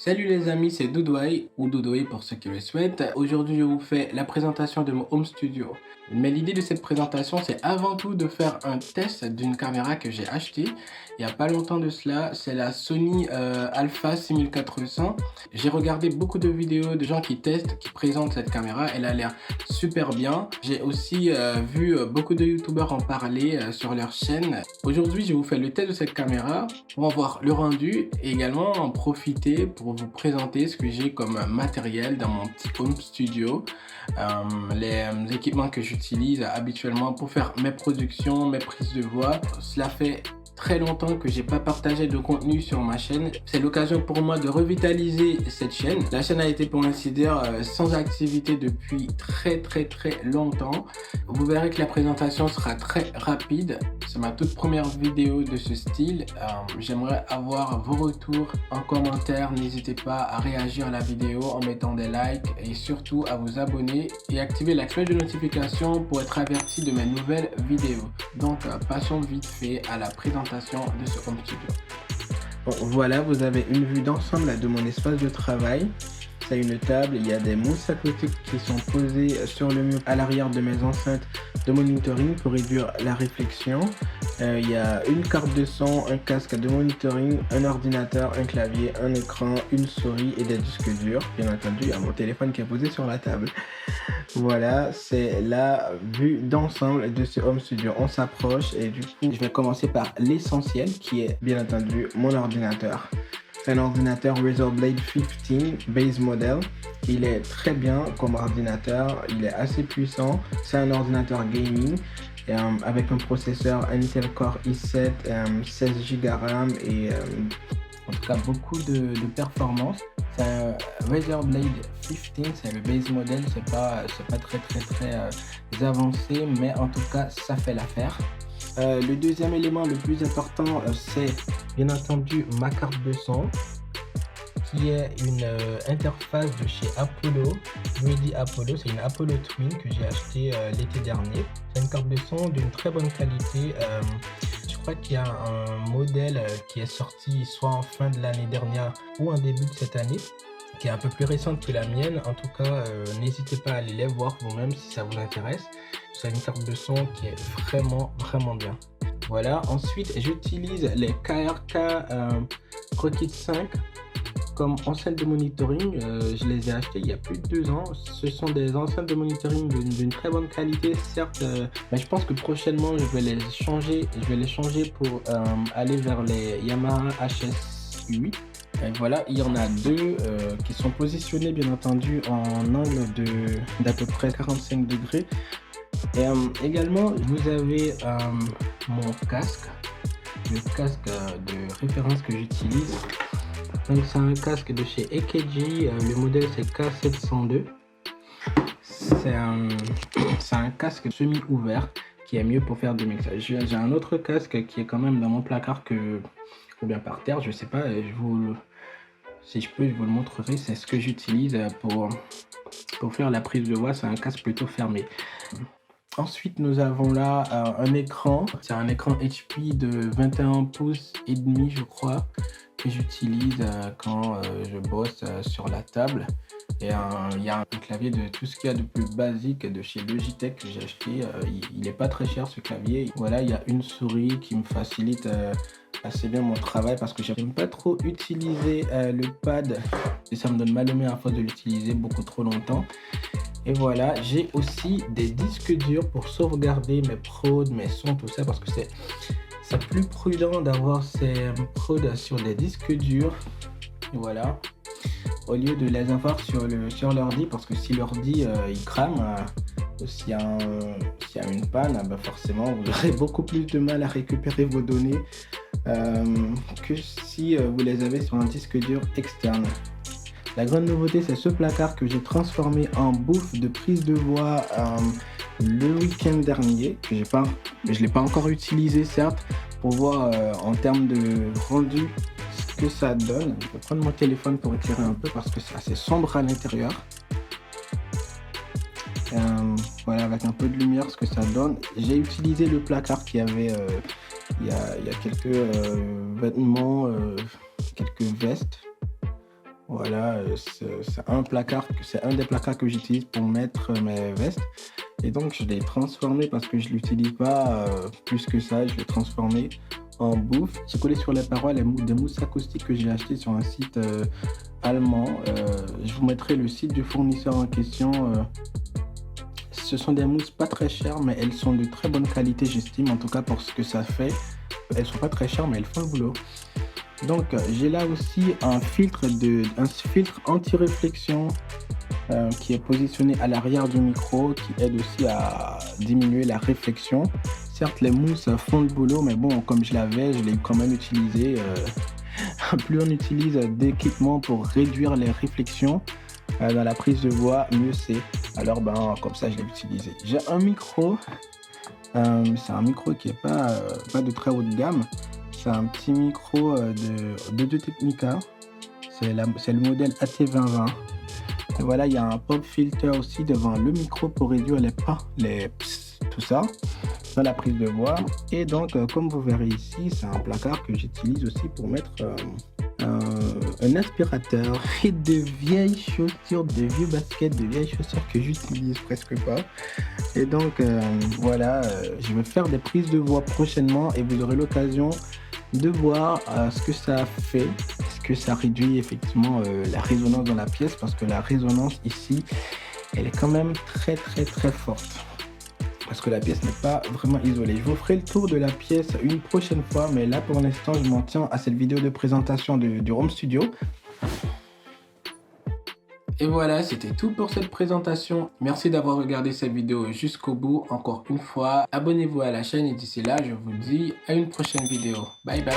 Salut les amis, c'est Doudouaï ou Doudouaï pour ceux qui le souhaitent. Aujourd'hui, je vous fais la présentation de mon home studio. Mais l'idée de cette présentation, c'est avant tout de faire un test d'une caméra que j'ai achetée il n'y a pas longtemps de cela. C'est la Sony Alpha 6400. J'ai regardé beaucoup de vidéos de gens qui testent, qui présentent cette caméra. Elle a l'air super bien. J'ai aussi vu beaucoup de youtubeurs en parler sur leur chaîne. Aujourd'hui, je vous fais le test de cette caméra pour en voir le rendu et également en profiter pour vous présenter ce que j'ai comme matériel dans mon petit home studio. Les équipements que j'utilise habituellement pour faire mes productions, mes prises de voix. Cela fait très longtemps que j'ai pas partagé de contenu sur ma chaîne. C'est l'occasion pour moi de revitaliser cette chaîne. La chaîne a été pour ainsi dire sans activité depuis très longtemps. Vous verrez que la présentation sera très rapide. C'est ma toute première vidéo de ce style. J'aimerais avoir vos retours en commentaire. N'hésitez pas à réagir à la vidéo en mettant des likes et surtout à vous abonner et activer la cloche de notification pour être averti de mes nouvelles vidéos. Donc passons vite fait à la présentation de ce home studio. Bon, voilà, vous avez une vue d'ensemble de mon espace de travail. C'est une table, il y a des mousses acoustiques qui sont posées sur le mur à l'arrière de mes enceintes de monitoring pour réduire la réflexion. Il y a une carte de son, un casque de monitoring, un ordinateur, un clavier, un écran, une souris et des disques durs. Bien entendu, il y a mon téléphone qui est posé sur la table. Voilà, c'est la vue d'ensemble de ce home studio. On s'approche et du coup, je vais commencer par l'essentiel qui est bien entendu mon ordinateur. C'est un ordinateur Razer Blade 15 base model. Il est très bien comme ordinateur, il est assez puissant. C'est un ordinateur gaming avec un processeur Intel Core i7, 16 Go RAM et en tout cas beaucoup de performance. C'est un Razer Blade 15, c'est le base model, c'est pas très avancé, mais en tout cas ça fait l'affaire. Le deuxième élément le plus important, c'est bien entendu ma carte de son qui est une interface de chez Apollo, Ready Apollo. C'est une Apollo Twin que j'ai acheté l'été dernier. C'est une carte de son d'une très bonne qualité. Je crois qu'il y a un modèle qui est sorti soit en fin de l'année dernière ou en début de cette année, qui est un peu plus récente que la mienne. En tout cas, n'hésitez pas à aller les voir vous-même si ça vous intéresse. C'est une carte de son qui est vraiment bien. Voilà, ensuite j'utilise les KRK Rocket 5 comme enceinte de monitoring. Je les ai achetés il y a plus de 2 ans. Ce sont des enceintes de monitoring d'une très bonne qualité, certes, mais je pense que prochainement je vais les changer pour aller vers les Yamaha HS8. Et voilà, il y en a deux qui sont positionnés bien entendu en angle d'à peu près 45 degrés. Et également, vous avez mon casque, le casque de référence que j'utilise. Donc c'est un casque de chez EKG, le modèle c'est K702. C'est un casque semi-ouvert qui est mieux pour faire du mixage. J'ai un autre casque qui est quand même dans mon placard ou bien par terre, je sais pas, si je peux je vous le montrerai. C'est ce que j'utilise pour faire la prise de voix. C'est un casque plutôt fermé. Ensuite, nous avons là un écran. C'est un écran HP de 21 pouces et demi, je crois, que j'utilise quand je bosse sur la table. Et il y a un clavier de tout ce qu'il y a de plus basique de chez Logitech que j'ai acheté. Il n'est pas très cher ce clavier. Voilà, il y a une souris qui me facilite assez bien mon travail parce que j'aime pas trop utiliser le pad et ça me donne mal au mains à force de l'utiliser beaucoup trop longtemps. Et voilà, j'ai aussi des disques durs pour sauvegarder mes prods, mes sons, tout ça, parce que c'est plus prudent d'avoir ces prods sur des disques durs. Et voilà, au lieu de les avoir sur l'ordi, parce que si l'ordi il crame, ou s'il y a une panne, bah forcément vous aurez beaucoup plus de mal à récupérer vos données que si vous les avez sur un disque dur externe. La grande nouveauté, c'est ce placard que j'ai transformé en bouffe de prise de voix le week-end dernier, que je ne l'ai pas encore utilisé certes, pour voir en termes de rendu ce que ça donne. Je vais prendre mon téléphone pour éclairer un peu parce que c'est assez sombre à l'intérieur. Voilà, avec un peu de lumière ce que ça donne. J'ai utilisé le placard qui avait il y a quelques vêtements, quelques vestes. Voilà, c'est un placard, c'est un des placards que j'utilise pour mettre mes vestes. Et donc, je l'ai transformé parce que je l'utilise pas plus que ça. Je l'ai transformé en bouffe. J'ai collé sur les parois des mousses acoustiques que j'ai achetées sur un site allemand. Je vous mettrai le site du fournisseur en question. Ce sont des mousses pas très chères, mais elles sont de très bonne qualité, j'estime, en tout cas pour ce que ça fait. Elles sont pas très chères, mais elles font le boulot. Donc, j'ai là aussi un filtre anti-réflexion qui est positionné à l'arrière du micro, qui aide aussi à diminuer la réflexion. Certes, les mousses font le boulot, mais bon, comme je l'ai quand même utilisé. Plus on utilise d'équipements pour réduire les réflexions dans la prise de voix, mieux c'est. Alors, comme ça, je l'ai utilisé. J'ai un micro. C'est un micro qui est pas de très haute gamme. C'est un petit micro d'Audio Technica. C'est le modèle AT2020. Et voilà, il y a un pop filter aussi devant le micro pour réduire les pas, les ps, tout ça, dans la prise de voix. Et donc, comme vous verrez ici, c'est un placard que j'utilise aussi pour mettre un aspirateur et de vieilles chaussures, de vieux baskets, de vieilles chaussures que j'utilise presque pas. Et donc, voilà, je vais faire des prises de voix prochainement et vous aurez l'occasion de voir ce que ça fait, ce que ça réduit effectivement la résonance dans la pièce, parce que la résonance ici, elle est quand même très très très forte, parce que la pièce n'est pas vraiment isolée. Je vous ferai le tour de la pièce une prochaine fois, mais là pour l'instant je m'en tiens à cette vidéo de présentation du Home Studio. Et voilà, c'était tout pour cette présentation. Merci d'avoir regardé cette vidéo jusqu'au bout. Encore une fois, abonnez-vous à la chaîne et d'ici là, je vous dis à une prochaine vidéo. Bye bye.